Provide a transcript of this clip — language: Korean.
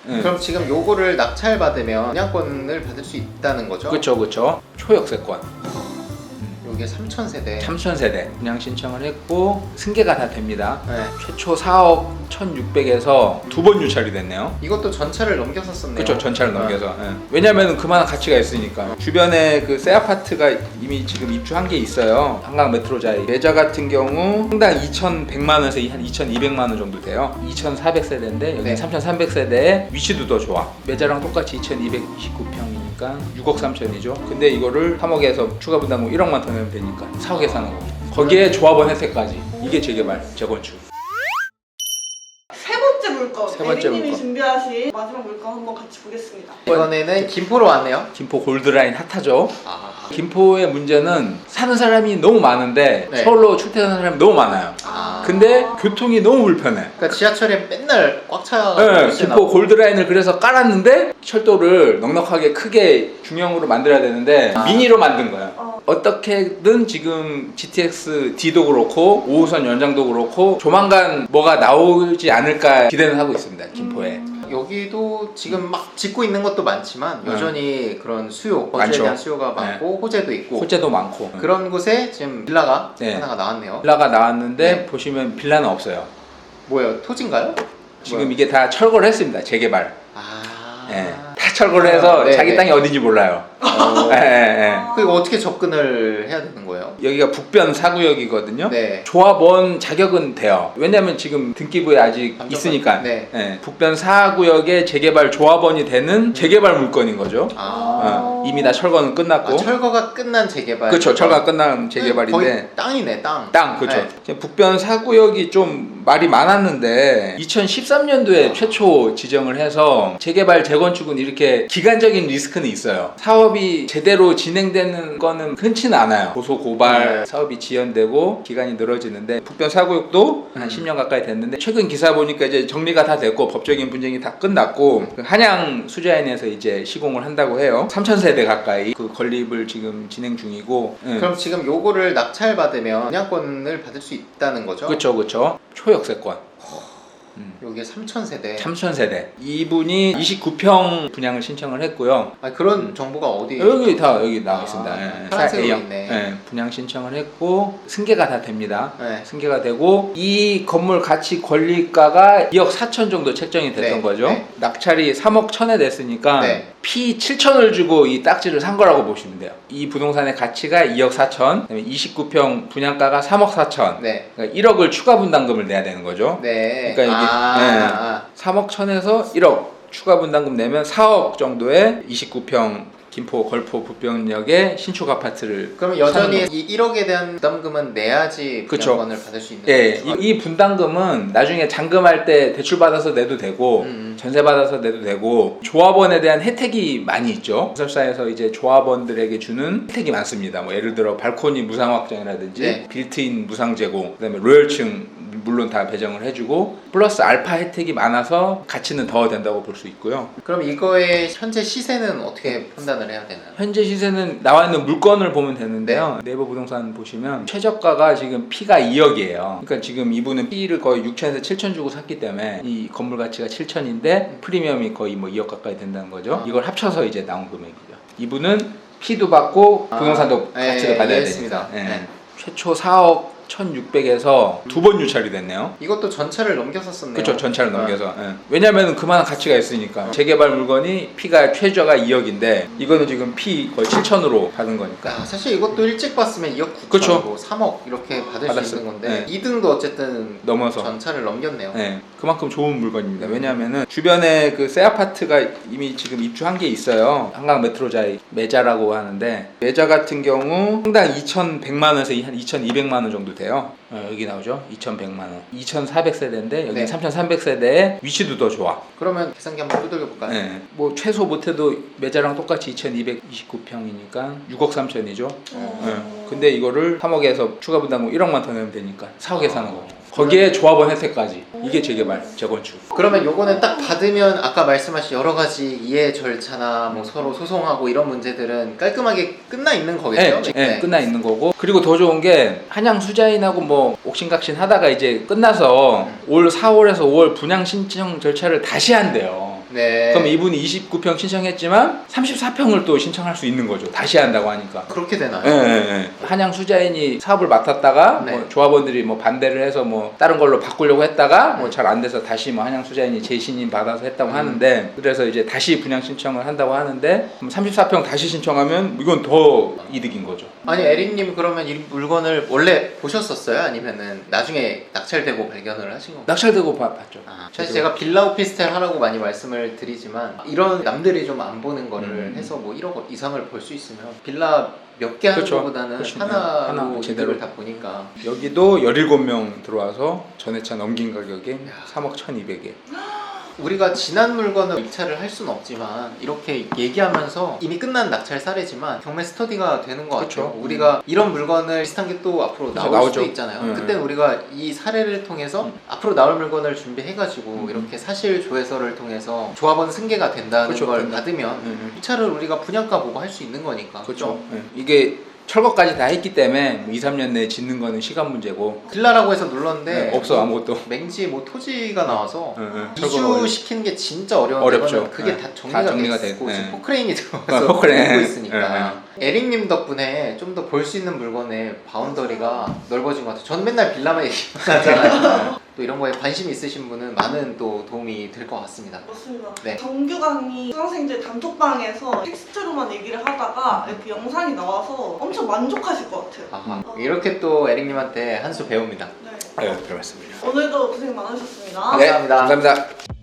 그럼 지금 요거를 낙찰받으면 분양권을 받을 수 있다는 거죠? 그쵸. 초역세권. 요게 3000세대. 3000세대 분양 신청을 했고 승계가 다 됩니다. 네. 최초 4억 1600에서 두 번 유찰이 됐네요. 이것도 전차를 넘겼었었네요. 그쵸, 전차를 넘겨서. 왜냐면 그만한 가치가 있으니까. 주변에 그 새 아파트가 이미 지금 입주한 게 있어요. 한강 메트로자이 매자 같은 경우 평당 2,100만 원에서 한 2,200만 원 정도 돼요. 2,400세대인데 여기 네. 3,300세대에 위치도 더 좋아. 매자랑 똑같이 2,229평이니까 6억 3천이죠. 근데 이거를 3억에서 추가 분담금 1억만 더 내면 되니까 4억에 사는 거고. 거기에 조합원 혜택까지. 이게 재개발, 재건축. 세 번째 물건 준비하신 마지막 물건 한번 같이 보겠습니다. 이번에는 김포로 왔네요. 김포 골드라인 핫하죠. 아. 김포의 문제는 사는 사람이 너무 많은데 네. 서울로 출퇴근하는 사람이 너무 많아요. 근데 교통이 너무 불편해. 그러니까 지하철에 맨날 꽉 차. 네, 김포 골드라인을 그래서 깔았는데 철도를 넉넉하게 크게 중형으로 만들어야 되는데 미니로 만든 거야. 어떻게든 지금 GTX D도 그렇고 5호선 연장도 그렇고 조만간 뭐가 나오지 않을까 기대는 하고 있습니다. 김포에. 여기도 지금 막 짓고 있는 것도 많지만 여전히 그런 수요, 거주에 많죠. 대한 수요가 많고 호재도 있고 호재도 많고 그런 곳에 지금 빌라가 네. 하나가 나왔네요. 빌라가 나왔는데 네. 보시면 빌라는 없어요. 뭐예요? 토지인가요? 지금 뭐야? 이게 다 철거를 했습니다. 재개발. 아. 예. 다 철거를 해서 네, 자기 네. 땅이 어딘지 몰라요. 그리고 어떻게 접근을 해야 되는 거예요? 여기가 북변 4구역이거든요. 네. 조합원 자격은 돼요. 왜냐면 지금 등기부에 아직 감정관- 있으니까. 네. 예. 북변 4구역의 재개발 조합원이 되는 재개발 물건인 거죠. 이미 다 철거는 끝났고. 철거가 끝난 재개발. 그렇죠. 철거가 끝난 재개발인데. 거의 땅이네, 땅. 땅, 그렇죠. 네. 북변 4구역이 좀 말이 많았는데 2013년도에 최초 지정을 해서 재개발 재건축은 이렇게 기간적인 리스크는 있어요. 사업이 제대로 진행되는 거는 흔치는 않아요. 고소 고발 네. 사업이 지연되고 기간이 늘어지는데 북변 4구역도 한 10년 가까이 됐는데 최근 기사 보니까 이제 정리가 다 됐고 법적인 분쟁이 다 끝났고 그 한양 수자인에서 이제 시공을 한다고 해요. 3,000세대 가까이 그 건립을 지금 진행 중이고. 그럼 지금 요거를 낙찰받으면 분양권을 받을 수 있다는 거죠? 그렇죠. 초역세권. 요게 3000세대. 3,000세대. 이분이 29평 분양을 신청을 했고요. 그런 정보가 어디? 여기 다 여기 나와 있습니다. 파란색으로 A형. 있네. 분양 신청을 했고 승계가 다 됩니다. 네. 승계가 되고 이 건물 가치 권리가가 2억 4천 정도 책정이 됐던 네. 거죠. 네. 낙찰이 3억 1천에 됐으니까 네. 피 7천을 주고 이 딱지를 산 거라고 보시면 돼요. 이 부동산의 가치가 2억 4천, 그다음에 29평 분양가가 3억 4천. 네. 그러니까 1억을 추가 분담금을 내야 되는 거죠. 네. 그러니까 이게 3억 1천에서 1억 추가 분담금 내면 4억 정도의 29평 김포 걸포 북변역의 신축 아파트를 그러면 여전히 사는 이 1억에 대한 부담금은 내야지 그쵸. 분양권을 받을 수 있는 예, 거죠? 이 분담금은 나중에 잔금할 때 대출 받아서 내도 되고 전세 받아서 내도 되고 조합원에 대한 혜택이 많이 있죠. 건설사에서 이제 조합원들에게 주는 혜택이 많습니다. 뭐 예를 들어 발코니 무상 확장이라든지 네. 빌트인 무상 제공, 그다음에 로열층 물론 다 배정을 해주고 플러스 알파 혜택이 많아서 가치는 더 된다고 볼 수 있고요. 그럼 이거의 현재 시세는 어떻게 판단을 해야 되나요? 현재 시세는 나와 있는 물건을 보면 되는데요. 네이버 부동산 보시면 최저가가 지금 P가 2억이에요. 그러니까 지금 이분은 P를 거의 6천에서 7천 주고 샀기 때문에 이 건물 가치가 7천인데 프리미엄이 거의 뭐 2억 가까이 된다는 거죠. 이걸 합쳐서 이제 나온 금액이죠. 이분은 P도 받고 부동산도 가치를 받아야 이해했습니다. 되니까. 네. 최초 4억 1,600에서 두 번 유찰이 됐네요. 이것도 전차를 넘겼었었네요. 그렇죠. 전차를 넘겨서. 왜냐면 그만한 가치가 있으니까. 재개발 물건이 P가 최저가 2억인데 이거는 지금 P 거의 7천으로 받은 거니까. 사실 이것도 일찍 봤으면 2억 9천, 그쵸. 뭐 3억 이렇게 받을 받았어요. 수 있는 건데 네. 2등도 어쨌든 넘어서. 전차를 넘겼네요. 네, 그만큼 좋은 물건입니다. 왜냐하면은 주변에 그 새 아파트가 이미 지금 입주한 게 있어요. 한강 메트로자이 매자라고 하는데 매자 같은 경우 평당 2,100만 원에서 한 2,200만 원 정도 돼요. 여기 나오죠. 2,100만 원. 2,400세대인데 여기 네. 3,300세대에 위치도 더 좋아. 그러면 계산기 한번 두들겨 볼까요? 네. 뭐 최소 못해도 매자랑 똑같이 2,229평이니까 6억 3천이죠. 근데 이거를 3억에서 추가 분담금 1억만 더 내면 되니까 4억에 사는 거죠. 거기에 조합원 혜택까지. 이게 재개발, 재건축. 그러면 요거는 딱 받으면 아까 말씀하신 여러 가지 이해 절차나 뭐 서로 소송하고 이런 문제들은 깔끔하게 끝나 있는 거겠죠? 네, 끝나 있는 거고. 그리고 더 좋은 게 한양 수자인하고 뭐 옥신각신 하다가 이제 끝나서 올 4월에서 5월 분양 신청 절차를 다시 한대요. 네. 그럼 이분이 29평 신청했지만 34평을 또 신청할 수 있는 거죠. 다시 한다고 하니까. 그렇게 되나요? 예. 한양 수자인이 사업을 맡았다가 네. 뭐 조합원들이 뭐 반대를 해서 뭐 다른 걸로 바꾸려고 했다가 뭐 잘 안 돼서 다시 뭐 한양 수자인이 재신임 받아서 했다고 하는데, 그래서 이제 다시 분양 신청을 한다고 하는데 34평 다시 신청하면 이건 더 이득인 거죠. 아니 에릭님 그러면 이 물건을 원래 보셨었어요? 아니면은 나중에 낙찰되고 발견을 하신 건가요? 낙찰되고 봤죠. 사실 제가 빌라 오피스텔 하라고 많이 말씀을 드리지만 이런 남들이 좀 안 보는 거를 해서 뭐 1억 이상을 벌 수 있으면 빌라 몇 개 하는 그렇죠. 것보다는 그렇죠. 하나로 하나 제대로. 이득을 다 보니까. 여기도 17명 들어와서 전회차 넘긴 가격에 3억 1,200에. 우리가 지난 물건을 입찰을 할 수는 없지만 이렇게 얘기하면서 이미 끝난 낙찰 사례지만 경매 스터디가 되는 것 그렇죠. 같아요. 우리가 이런 물건을 비슷한 게 또 앞으로 그렇죠. 나올 나오죠. 수도 있잖아요. 네. 그때는 우리가 이 사례를 통해서 앞으로 나올 물건을 준비해가지고 이렇게 사실 조회서를 통해서 조합원 승계가 된다는 그렇죠. 걸 받으면 입찰을 우리가 분양가 보고 할 수 있는 거니까. 그렇죠. 네. 이게 철거까지 다 했기 때문에 뭐 2, 3년 내에 짓는 거는 시간 문제고. 빌라라고 해서 눌렀는데 없어 아무것도. 맹지 뭐 토지가 나와서 철거가 이주시키는 게 진짜 어려운데 어렵죠. 그게 네. 다 다 정리가 돼. 됐고 네. 지금 포크레인이 들어가서 포크레인. 보고 있으니까 에릭님 덕분에 좀 더 볼 수 있는 물건의 바운더리가 넓어진 것 같아요. 전 맨날 빌라만 얘기하잖아요. 또 이런 거에 관심 있으신 분은 많은 또 도움이 될 것 같습니다. 맞습니다. 네. 정규 강의 수강생들 단톡방에서 텍스트로만 얘기를 하다가 이렇게 영상이 나와서 엄청 만족하실 것 같아요. 아하, 이렇게 또 에릭님한테 한 수 배웁니다. 네. 네, 들어봤습니다. 오늘도 고생 많으셨습니다. 네, 감사합니다. 감사합니다.